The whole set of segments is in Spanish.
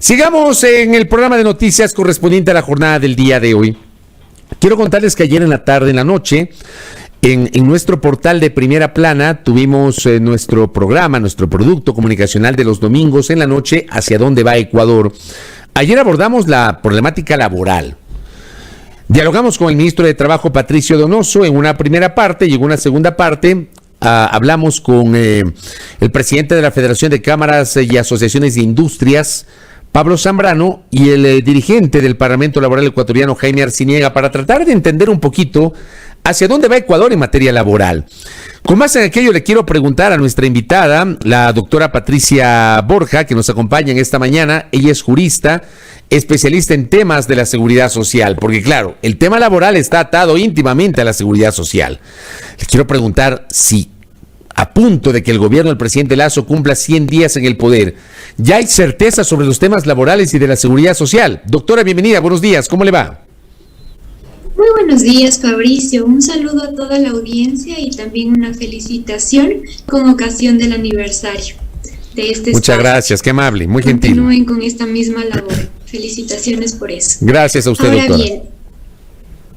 Sigamos en el programa de noticias correspondiente a la jornada del día de hoy. Quiero contarles que ayer en la tarde, en la noche, en nuestro portal de Primera Plana tuvimos nuestro programa, nuestro producto comunicacional de los domingos en la noche, ¿Hacia dónde va Ecuador? Ayer abordamos la problemática laboral. Dialogamos con el ministro de Trabajo, Patricio Donoso, en una primera parte, y en una segunda parte hablamos con el presidente de la Federación de Cámaras y Asociaciones de Industrias, Pablo Zambrano, y el dirigente del Parlamento Laboral Ecuatoriano, Jaime Arciniega, para tratar de entender un poquito hacia dónde va Ecuador en materia laboral. Con base en aquello, le quiero preguntar a nuestra invitada, la doctora Patricia Borja, que nos acompaña en esta mañana. Ella es jurista, especialista en temas de la seguridad social, porque claro, el tema laboral está atado íntimamente a la seguridad social. Le quiero preguntar si, a punto de que el gobierno del presidente Lasso cumpla 100 días en el poder, ¿ya hay certeza sobre los temas laborales y de la seguridad social? Doctora, bienvenida, buenos días, ¿cómo le va? Muy buenos días, Fabricio. Un saludo a toda la audiencia y también una felicitación con ocasión del aniversario de este espacio. Muchas gracias, qué amable, muy gentil. Continúen con esta misma labor. Felicitaciones por eso. Gracias a usted, Ahora doctora.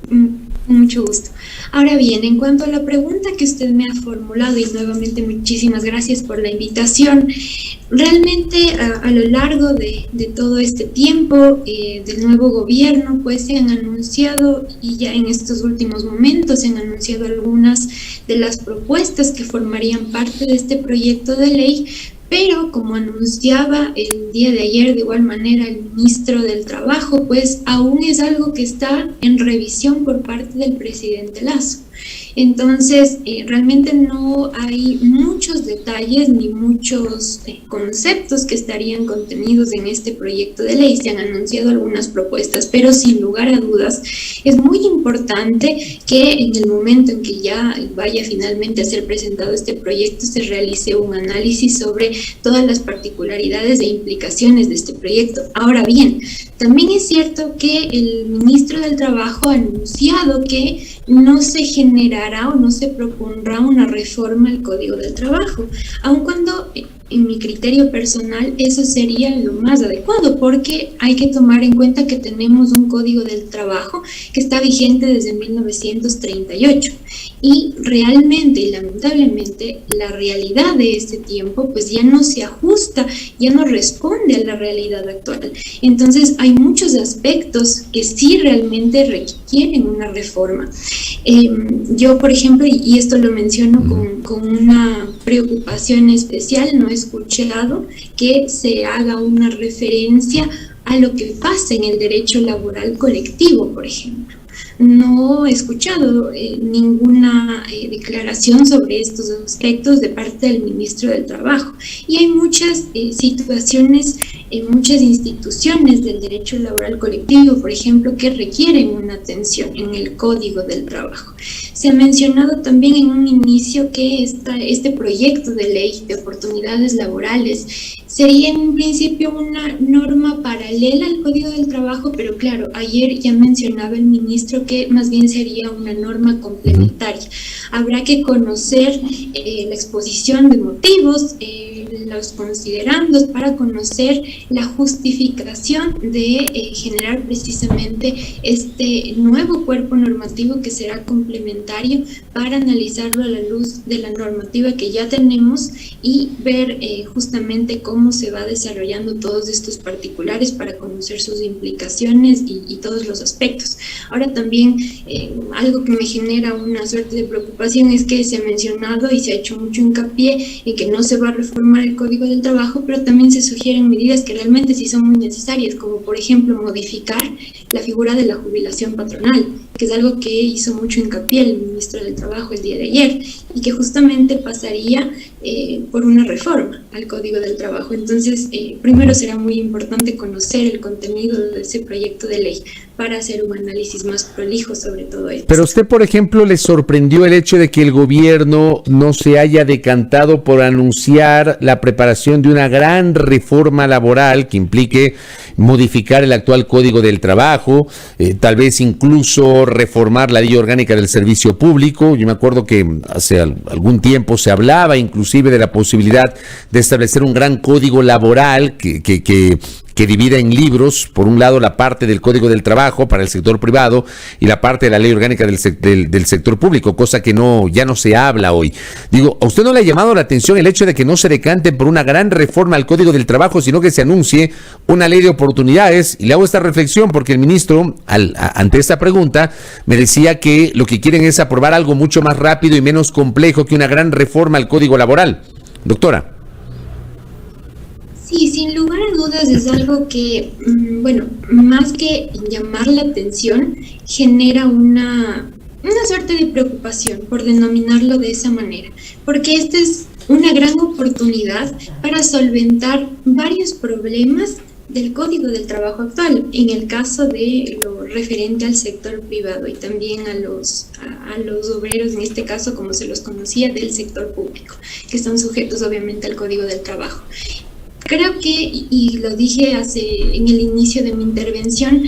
Bien, mucho gusto. Ahora bien, en cuanto a la pregunta que usted me ha formulado, y nuevamente muchísimas gracias por la invitación, realmente a lo largo de todo este tiempo del nuevo gobierno, pues se han anunciado, y ya en estos últimos momentos se han anunciado algunas de las propuestas que formarían parte de este proyecto de ley. Pero como anunciaba el día de ayer de igual manera el ministro del Trabajo, pues aún es algo que está en revisión por parte del presidente Lasso. Entonces, realmente no hay muchos detalles ni muchos conceptos que estarían contenidos en este proyecto de ley. Se han anunciado algunas propuestas, pero sin lugar a dudas es muy importante que en el momento en que ya vaya finalmente a ser presentado este proyecto se realice un análisis sobre todas las particularidades e implicaciones de este proyecto. Ahora bien, también es cierto que el ministro del Trabajo ha anunciado que no se generará o no se propondrá una reforma al Código del Trabajo, aun cuando en mi criterio personal eso sería lo más adecuado, porque hay que tomar en cuenta que tenemos un Código del Trabajo que está vigente desde 1938 y realmente y lamentablemente la realidad de este tiempo pues ya no se ajusta, ya no responde a la realidad actual. Entonces hay muchos aspectos que sí realmente requieren una reforma. Yo, por ejemplo, y esto lo menciono con una preocupación especial, no he escuchado que se haga una referencia a lo que pasa en el derecho laboral colectivo, por ejemplo. No he escuchado ninguna declaración sobre estos aspectos de parte del ministro del Trabajo. Y hay muchas situaciones, muchas instituciones del derecho laboral colectivo, por ejemplo, que requieren una atención en el Código del Trabajo. Se ha mencionado también en un inicio que este proyecto de ley de oportunidades laborales sería en un principio una norma paralela al Código del Trabajo, pero claro, ayer ya mencionaba el ministro que más bien sería una norma complementaria. Habrá que conocer la exposición de motivos, los considerandos para conocer la justificación de generar precisamente este nuevo cuerpo normativo que será complementario para analizarlo a la luz de la normativa que ya tenemos y ver justamente cómo se va desarrollando todos estos particulares para conocer sus implicaciones y todos los aspectos. Ahora también algo que me genera una suerte de preocupación es que se ha mencionado y se ha hecho mucho hincapié en que no se va a reformar el Código del Trabajo, pero también se sugieren medidas que realmente sí son muy necesarias, como por ejemplo modificar la figura de la jubilación patronal, que es algo que hizo mucho hincapié el ministro del Trabajo el día de ayer y que justamente pasaría por una reforma al Código del Trabajo. Entonces, primero será muy importante conocer el contenido de ese proyecto de ley para hacer un análisis más prolijo sobre todo esto. Pero usted, por ejemplo, ¿le sorprendió el hecho de que el gobierno no se haya decantado por anunciar la preparación de una gran reforma laboral que implique modificar el actual Código del Trabajo, tal vez incluso reformar la Ley Orgánica del Servicio Público? Yo me acuerdo que hace algún tiempo se hablaba inclusive de la posibilidad de establecer un gran código laboral que que divida en libros, por un lado, la parte del Código del Trabajo para el sector privado y la parte de la Ley Orgánica del sector público, cosa que ya no se habla hoy. Digo, ¿a usted no le ha llamado la atención el hecho de que no se decante por una gran reforma al Código del Trabajo, sino que se anuncie una ley de oportunidades? Y le hago esta reflexión porque el ministro, ante esta pregunta, me decía que lo que quieren es aprobar algo mucho más rápido y menos complejo que una gran reforma al Código Laboral. Doctora. Sí, sin lugar a dudas es algo que, bueno, más que llamar la atención, genera una suerte de preocupación, por denominarlo de esa manera, porque esta es una gran oportunidad para solventar varios problemas del Código del Trabajo actual, en el caso de lo referente al sector privado y también a los obreros, en este caso como se los conocía, del sector público, que están sujetos obviamente al Código del Trabajo. Creo que, y lo dije en el inicio de mi intervención,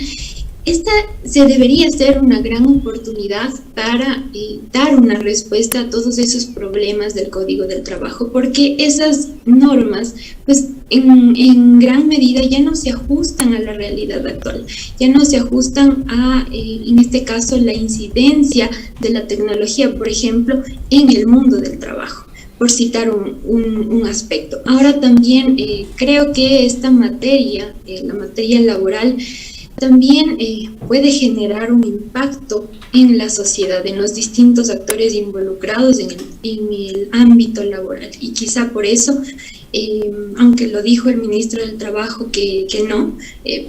esta se debería ser una gran oportunidad para dar una respuesta a todos esos problemas del Código del Trabajo, porque esas normas, pues en gran medida ya no se ajustan a la realidad actual, ya no se ajustan a, en este caso, la incidencia de la tecnología, por ejemplo, en el mundo del trabajo, por citar un aspecto. Ahora también creo que esta materia, la materia laboral, también puede generar un impacto en la sociedad, en los distintos actores involucrados en el ámbito laboral. Y quizá por eso, aunque lo dijo el ministro del Trabajo que no,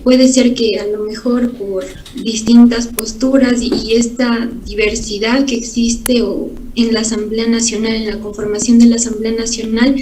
puede ser que a lo mejor por distintas posturas y esta diversidad que existe en la Asamblea Nacional, en la conformación de la Asamblea Nacional,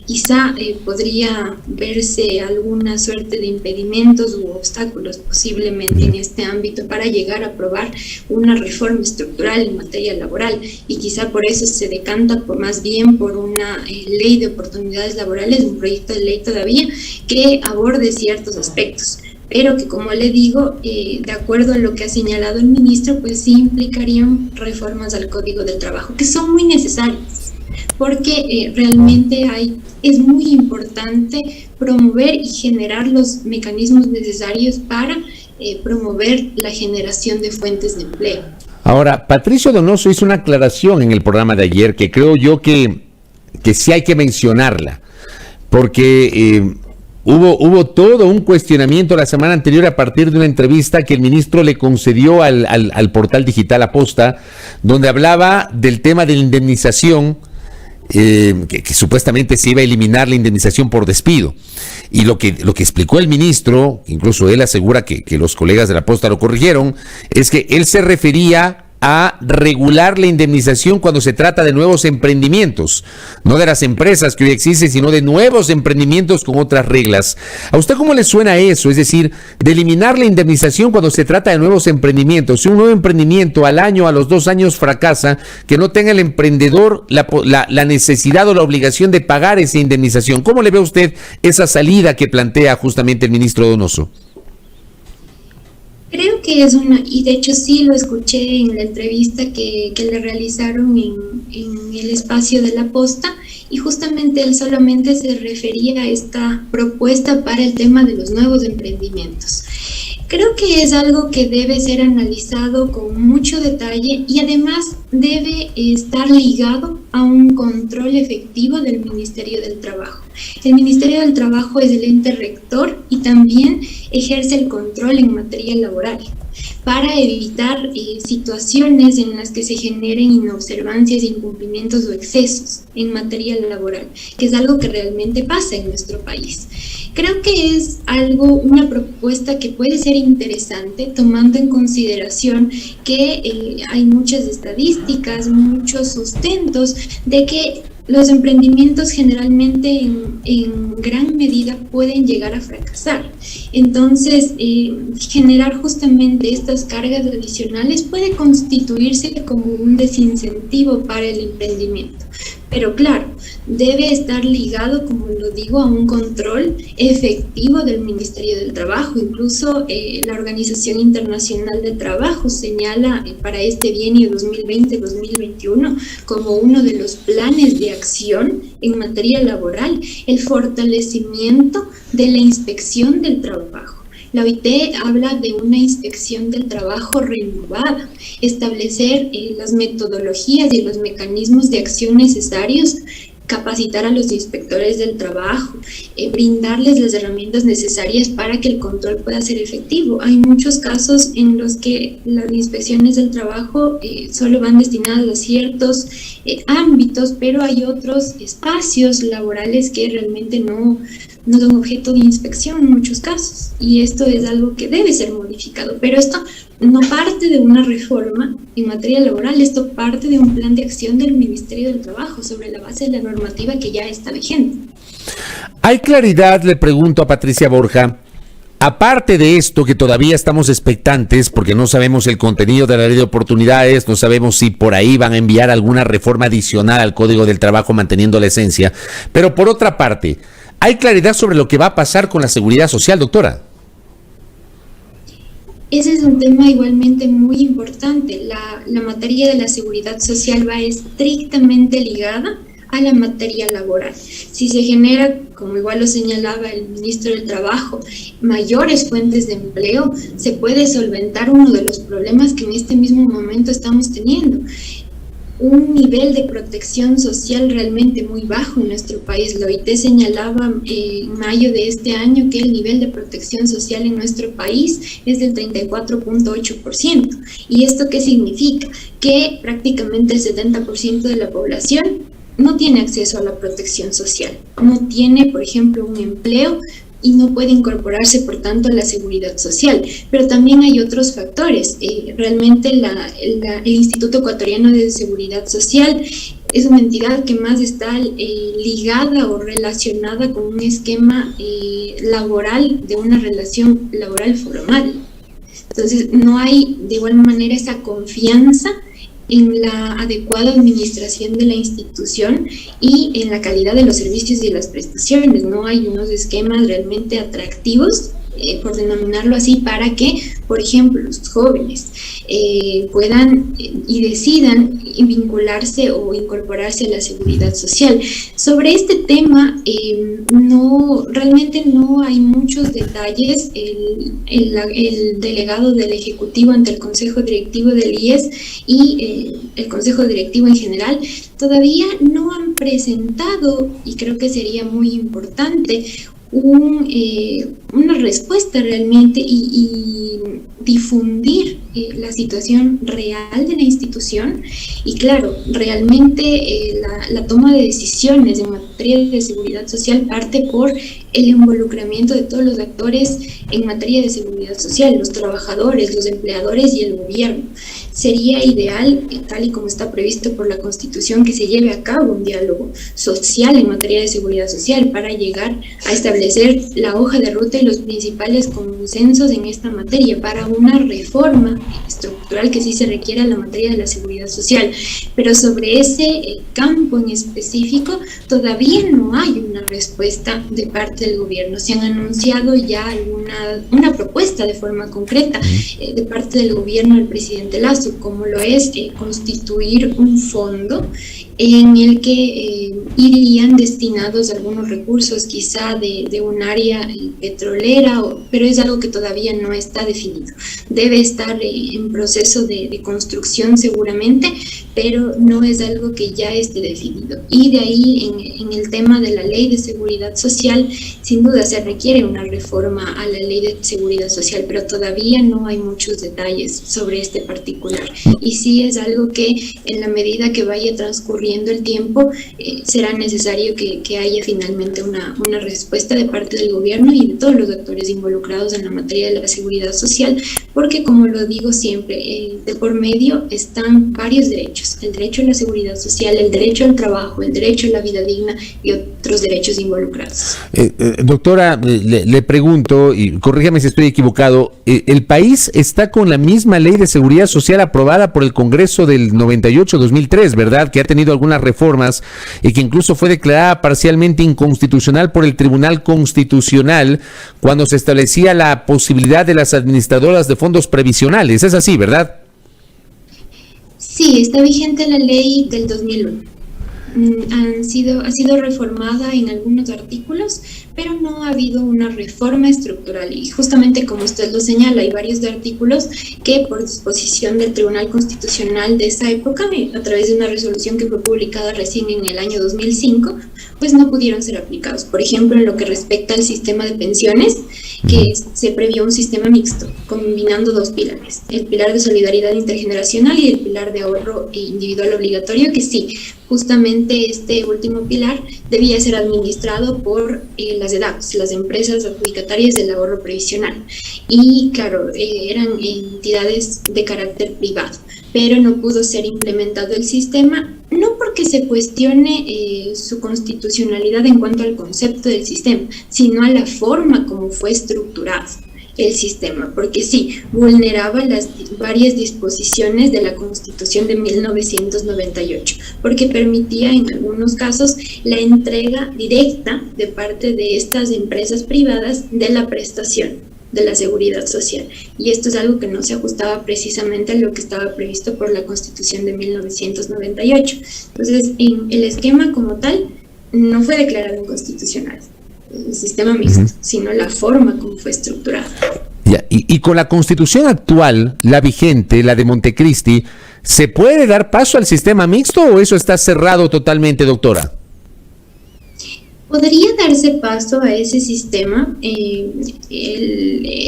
quizá podría verse alguna suerte de impedimentos u obstáculos posiblemente en este ámbito para llegar a aprobar una reforma estructural en materia laboral, y quizá por eso se decanta más bien por una ley de oportunidades laborales, un proyecto de ley todavía que aborde ciertos aspectos, pero que, como le digo, de acuerdo a lo que ha señalado el ministro, pues sí implicarían reformas al Código del Trabajo, que son muy necesarias, porque realmente es muy importante promover y generar los mecanismos necesarios para promover la generación de fuentes de empleo. Ahora, Patricio Donoso hizo una aclaración en el programa de ayer que creo yo que sí hay que mencionarla, porque hubo todo un cuestionamiento la semana anterior a partir de una entrevista que el ministro le concedió al portal digital Aposta, donde hablaba del tema de la indemnización, que supuestamente se iba a eliminar la indemnización por despido. Y lo que explicó el ministro, incluso él asegura que los colegas de la Posta lo corrigieron, es que él se refería a regular la indemnización cuando se trata de nuevos emprendimientos, no de las empresas que hoy existen, sino de nuevos emprendimientos con otras reglas. ¿A usted cómo le suena eso? Es decir, de eliminar la indemnización cuando se trata de nuevos emprendimientos. Si un nuevo emprendimiento al año, a los 2 años fracasa, que no tenga el emprendedor la necesidad o la obligación de pagar esa indemnización. ¿Cómo le ve usted esa salida que plantea justamente el ministro Donoso? Creo que y de hecho sí lo escuché en la entrevista que le realizaron en el espacio de La Posta, y justamente él solamente se refería a esta propuesta para el tema de los nuevos emprendimientos. Creo que es algo que debe ser analizado con mucho detalle y además debe estar ligado a un control efectivo del Ministerio del Trabajo. El Ministerio del Trabajo es el ente rector y también ejerce el control en materia laboral para evitar situaciones en las que se generen inobservancias, incumplimientos o excesos en materia laboral, que es algo que realmente pasa en nuestro país. Creo que es una propuesta que puede ser interesante, tomando en consideración que hay muchas estadísticas, muchos sustentos de que los emprendimientos generalmente en gran medida pueden llegar a fracasar. Entonces, generar justamente estas cargas adicionales puede constituirse como un desincentivo para el emprendimiento. Pero claro, debe estar ligado, como lo digo, a un control efectivo del Ministerio del Trabajo. Incluso la Organización Internacional del Trabajo señala para este bienio 2020-2021 como uno de los planes de acción en materia laboral el fortalecimiento de la inspección del trabajo. La OIT habla de una inspección del trabajo renovada, establecer las metodologías y los mecanismos de acción necesarios, capacitar a los inspectores del trabajo, brindarles las herramientas necesarias para que el control pueda ser efectivo. Hay muchos casos en los que las inspecciones del trabajo solo van destinadas a ciertos ámbitos, pero hay otros espacios laborales que realmente no son objeto de inspección en muchos casos, y esto es algo que debe ser modificado, pero esto no parte de una reforma en materia laboral, esto parte de un plan de acción del Ministerio del Trabajo sobre la base de la normativa que ya está vigente. ¿Hay claridad, le pregunto a Patricia Borja, aparte de esto que todavía estamos expectantes porque no sabemos el contenido de la ley de oportunidades, no sabemos si por ahí van a enviar alguna reforma adicional al Código del Trabajo manteniendo la esencia, pero por otra parte, ¿hay claridad sobre lo que va a pasar con la seguridad social, doctora? Ese es un tema igualmente muy importante. La materia de la seguridad social va estrictamente ligada a la materia laboral. Si se genera, como igual lo señalaba el ministro del Trabajo, mayores fuentes de empleo, se puede solventar uno de los problemas que en este mismo momento estamos teniendo. Un nivel de protección social realmente muy bajo en nuestro país. La OIT señalaba en mayo de este año que el nivel de protección social en nuestro país es del 34.8%. ¿Y esto qué significa? Que prácticamente el 70% de la población no tiene acceso a la protección social, no tiene, por ejemplo, un empleo y no puede incorporarse, por tanto, a la seguridad social. Pero también hay otros factores. Realmente el Instituto Ecuatoriano de Seguridad Social es una entidad que más está ligada o relacionada con un esquema laboral, de una relación laboral formal. Entonces, no hay de igual manera esa confianza en la adecuada administración de la institución y en la calidad de los servicios y las prestaciones. No hay unos esquemas realmente atractivos, por denominarlo así, para que, por ejemplo, los jóvenes puedan y decidan vincularse o incorporarse a la seguridad social. Sobre este tema, realmente no hay muchos detalles. El delegado del Ejecutivo ante el Consejo Directivo del IES y el Consejo Directivo en general todavía no han presentado, y creo que sería muy importante, una respuesta realmente y difundir la situación real de la institución. Y claro, realmente la toma de decisiones en materia de seguridad social parte por el involucramiento de todos los actores en materia de seguridad social, los trabajadores, los empleadores y el gobierno. Sería ideal, tal y como está previsto por la Constitución, que se lleve a cabo un diálogo social en materia de seguridad social para llegar a establecer la hoja de ruta y los principales consensos en esta materia para una reforma estructural que sí se requiera en la materia de la seguridad social. Pero sobre ese campo en específico todavía no hay una respuesta de parte del gobierno. Se han anunciado ya una propuesta de forma concreta de parte del gobierno del presidente Lasso, como lo es constituir un fondo en el que irían destinados algunos recursos quizá de un área petrolera, pero es algo que todavía no está definido. Debe estar en proceso de construcción seguramente, pero no es algo que ya esté definido. Y de ahí, en el tema de la ley de seguridad social, sin duda se requiere una reforma a la ley de seguridad social, pero todavía no hay muchos detalles sobre este particular. Y sí es algo que en la medida que vaya transcurriendo el tiempo, será necesario que haya finalmente una respuesta de parte del gobierno y de todos los actores involucrados en la materia de la seguridad social, porque como lo digo siempre, de por medio están varios derechos: el derecho a la seguridad social, el derecho al trabajo, el derecho a la vida digna y otros derechos involucrados. Doctora, le pregunto, y corrígame si estoy equivocado, ¿el país está con la misma ley de seguridad social aprobada por el Congreso del 98-2003, ¿verdad? Que ha tenido algunas reformas y que incluso fue declarada parcialmente inconstitucional por el Tribunal Constitucional cuando se establecía la posibilidad de las administradoras de fondos previsionales. Es así, ¿verdad? Sí, está vigente la ley del 2001. Ha sido reformada en algunos artículos, pero no ha habido una reforma estructural. Y justamente como usted lo señala, hay varios de artículos que por disposición del Tribunal Constitucional de esa época, a través de una resolución que fue publicada recién en el año 2005, pues no pudieron ser aplicados. Por ejemplo, en lo que respecta al sistema de pensiones, que se previó un sistema mixto, combinando dos pilares, el pilar de solidaridad intergeneracional y el pilar de ahorro individual obligatorio, que sí, justamente este último pilar debía ser administrado por las EDAPs, las empresas adjudicatarias del ahorro previsional. Y claro, eran entidades de carácter privado, pero no pudo ser implementado el sistema, no porque se cuestione su constitucionalidad en cuanto al concepto del sistema, sino a la forma como fue estructurado el sistema, porque sí, vulneraba las varias disposiciones de la Constitución de 1998, porque permitía en algunos casos la entrega directa de parte de estas empresas privadas de la prestación de la seguridad social. Y esto es algo que no se ajustaba precisamente a lo que estaba previsto por la Constitución de 1998. Entonces, en el esquema como tal, no fue declarado inconstitucional el sistema mixto, sino la forma como fue estructurado. Ya, y con la Constitución actual, la vigente, la de Montecristi, ¿se puede dar paso al sistema mixto o eso está cerrado totalmente, doctora? Podría darse paso a ese sistema.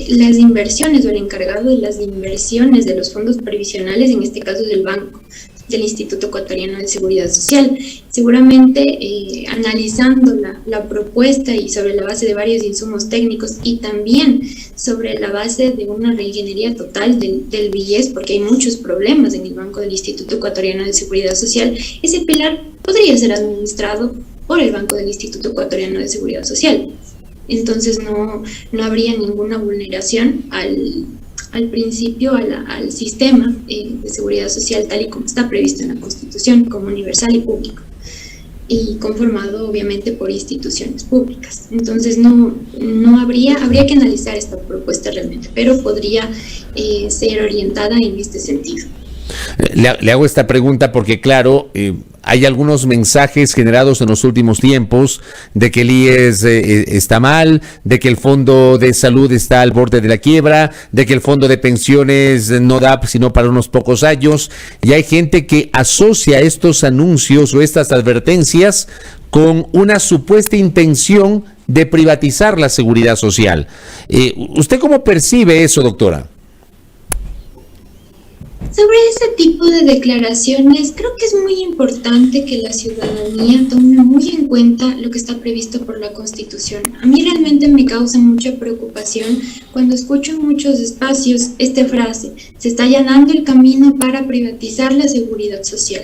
Las inversiones o el encargado de las inversiones de los fondos previsionales, en este caso del banco, del Instituto Ecuatoriano de Seguridad Social, seguramente analizando la propuesta y sobre la base de varios insumos técnicos y también sobre la base de una reingeniería total del BIES, porque hay muchos problemas en el banco del Instituto Ecuatoriano de Seguridad Social, ese pilar podría ser administrado por el Banco del Instituto Ecuatoriano de Seguridad Social. Entonces no habría ninguna vulneración al principio, al sistema de seguridad social tal y como está previsto en la Constitución, como universal y público, y conformado obviamente por instituciones públicas. Entonces no habría que analizar esta propuesta realmente, pero podría ser orientada en este sentido. Le hago esta pregunta porque, claro, hay algunos mensajes generados en los últimos tiempos de que el IES está mal, de que el Fondo de Salud está al borde de la quiebra, de que el Fondo de Pensiones no da sino para unos pocos años, y hay gente que asocia estos anuncios o estas advertencias con una supuesta intención de privatizar la seguridad social. ¿Usted cómo percibe eso, doctora? Sobre ese tipo de declaraciones, creo que es muy importante que la ciudadanía tome muy en cuenta lo que está previsto por la Constitución. A mí realmente me causa mucha preocupación cuando escucho en muchos espacios esta frase: se está allanando el camino para privatizar la seguridad social.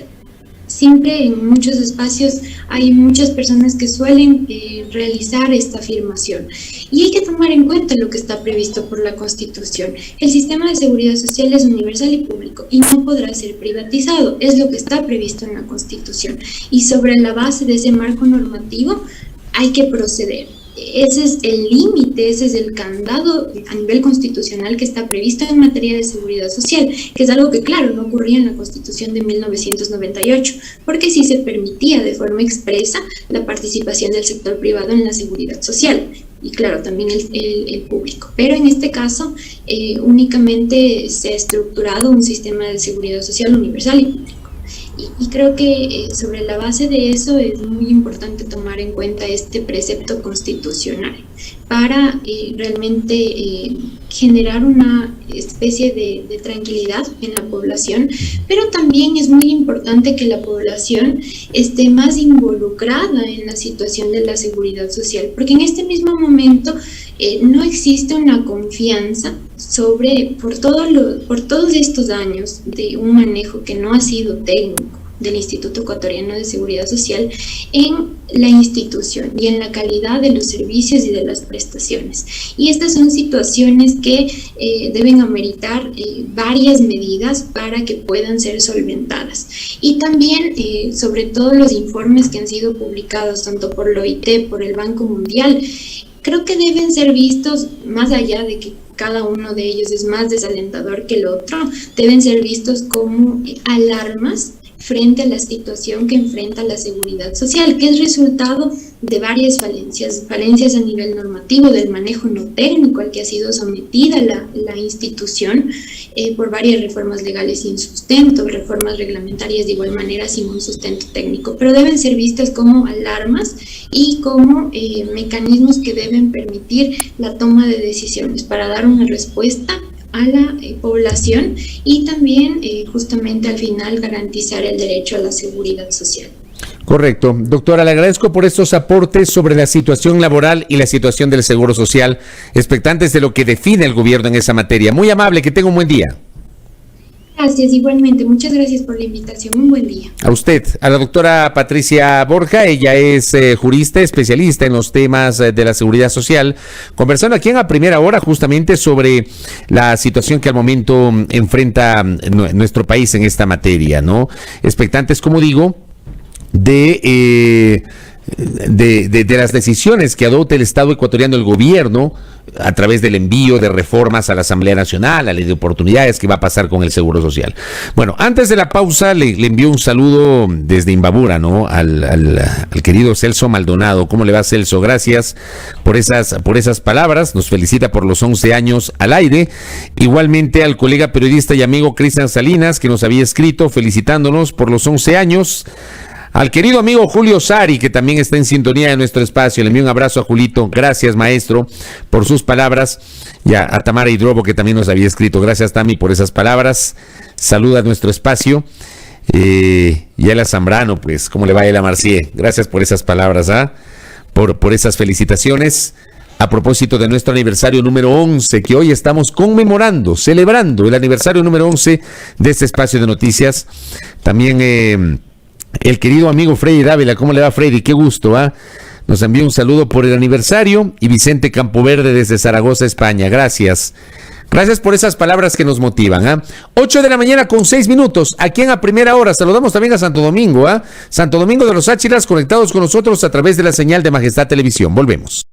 Siempre en muchos espacios hay muchas personas que suelen realizar esta afirmación, y hay que tomar en cuenta lo que está previsto por la Constitución. El sistema de seguridad social es universal y público y no podrá ser privatizado, es lo que está previsto en la Constitución, y sobre la base de ese marco normativo hay que proceder. Ese es el límite, ese es el candado a nivel constitucional que está previsto en materia de seguridad social, que es algo que, claro, no ocurría en la Constitución de 1998, porque sí se permitía de forma expresa la participación del sector privado en la seguridad social, y claro, también el público. Pero en este caso, únicamente se ha estructurado un sistema de seguridad social universal y público. Y creo que sobre la base de eso es muy importante tomar en cuenta este precepto constitucional para realmente generar una especie de tranquilidad en la población, pero también es muy importante que la población esté más involucrada en la situación de la seguridad social, porque en este mismo momento no existe una confianza por todos estos años de un manejo que no ha sido técnico, del Instituto Ecuatoriano de Seguridad Social en la institución y en la calidad de los servicios y de las prestaciones. Y estas son situaciones que deben ameritar varias medidas para que puedan ser solventadas. Y también, sobre todo los informes que han sido publicados tanto por la OIT, por el Banco Mundial, creo que deben ser vistos más allá de que cada uno de ellos es más desalentador que el otro, deben ser vistos como alarmas frente a la situación que enfrenta la seguridad social, que es resultado de varias falencias a nivel normativo, del manejo no técnico al que ha sido sometida la institución por varias reformas legales sin sustento, reformas reglamentarias de igual manera sin un sustento técnico, pero deben ser vistas como alarmas y como mecanismos que deben permitir la toma de decisiones para dar una respuesta a la población y también justamente al final garantizar el derecho a la seguridad social. Correcto. Doctora, le agradezco por estos aportes sobre la situación laboral y la situación del Seguro Social, expectantes de lo que define el gobierno en esa materia. Muy amable, que tenga un buen día. Gracias, igualmente. Muchas gracias por la invitación. Un buen día. A usted, a la doctora Patricia Borja, ella es jurista, especialista en los temas de la seguridad social, conversando aquí en A Primera Hora justamente sobre la situación que al momento enfrenta nuestro país en esta materia, ¿no? Expectantes, como digo, de las decisiones que adopte el Estado ecuatoriano, el gobierno, a través del envío de reformas a la Asamblea Nacional, a la ley de oportunidades, que va a pasar con el Seguro Social. Bueno, antes de la pausa le envío un saludo desde Imbabura, ¿no? Al querido Celso Maldonado. ¿Cómo le va, Celso? Gracias por esas palabras. Nos felicita por los 11 años al aire. Igualmente al colega periodista y amigo Cristian Salinas, que nos había escrito felicitándonos por los 11 años. Al querido amigo Julio Sari, que también está en sintonía de nuestro espacio. Le envío un abrazo a Julito. Gracias, maestro, por sus palabras. Y a Tamara Hidrobo, que también nos había escrito. Gracias, Tami, por esas palabras. Saluda a nuestro espacio. Y a Ela Zambrano, pues, ¿cómo le va a Ela Marcié? Gracias por esas palabras, por esas felicitaciones. A propósito de nuestro aniversario número 11, que hoy estamos conmemorando, celebrando el aniversario número 11 de este espacio de noticias. También el querido amigo Freddy Dávila. ¿Cómo le va, Freddy? Qué gusto, Nos envía un saludo por el aniversario. Y Vicente Campoverde desde Zaragoza, España. Gracias. Gracias por esas palabras que nos motivan, 8 de la mañana con 6 minutos, aquí en A Primera Hora. Saludamos también a Santo Domingo, Santo Domingo de los Áchilas, conectados con nosotros a través de la señal de Majestad Televisión. Volvemos.